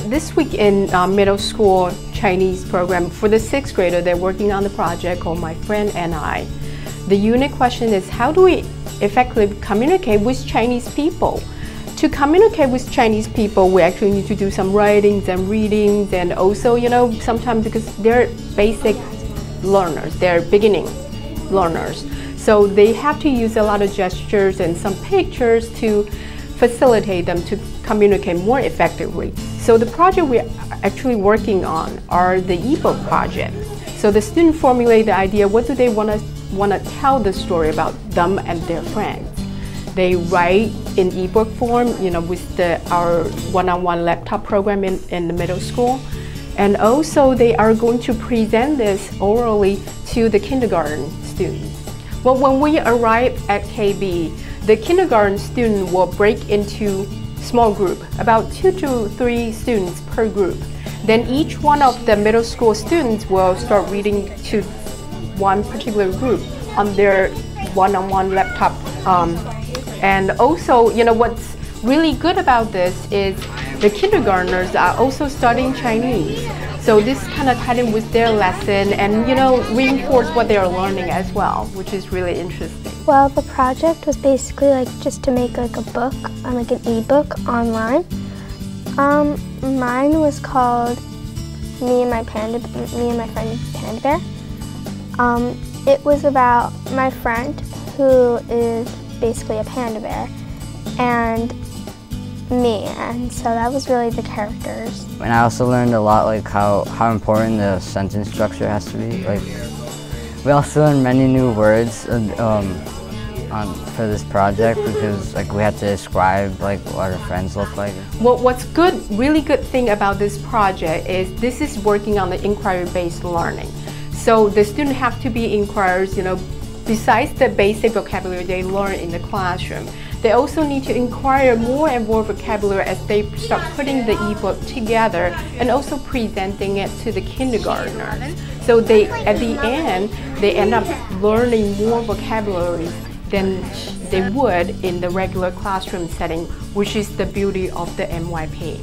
this week in middle school Chinese program, for the 6th grader, they're working on the project called My Friend and I. The unit question is, how do we effectively communicate with Chinese people? To communicate with Chinese people, we actually need to do some writings and readings, and also, sometimes because they're basic learners, they're beginning learners. So they have to use a lot of gestures and some pictures to facilitate them to communicate more effectively. So the project we're actually working on are the ebook project. So the student formulate the idea, what do they want to tell the story about them and their friends. They write in ebook form, with our one-on-one laptop program in the middle school. And also they are going to present this orally to the kindergarten students. Well, when we arrive at KB, the kindergarten student will break into small group, about 2 to 3 students per group. Then each one of the middle school students will start reading to one particular group on their one-on-one laptop. And also, what's really good about this is the kindergartners are also studying Chinese. So this kind of tied in with their lesson and, reinforce what they are learning as well, which is really interesting. Well, the project was basically just to make a book, like an ebook online. Mine was called Me and My Friend Panda Bear. It was about my friend who is basically a panda bear and me, and so that was really the characters. And I also learned a lot how important the sentence structure has to be. We also learned many new words for this project because we had to describe what our friends look like. Well, what's really good thing about this project is this is working on the inquiry-based learning. So the students have to be inquirers, besides the basic vocabulary they learn in the classroom. They also need to inquire more and more vocabulary as they start putting the ebook together and also presenting it to the kindergartners. So at the end, they end up learning more vocabulary than they would in the regular classroom setting, which is the beauty of the MYP.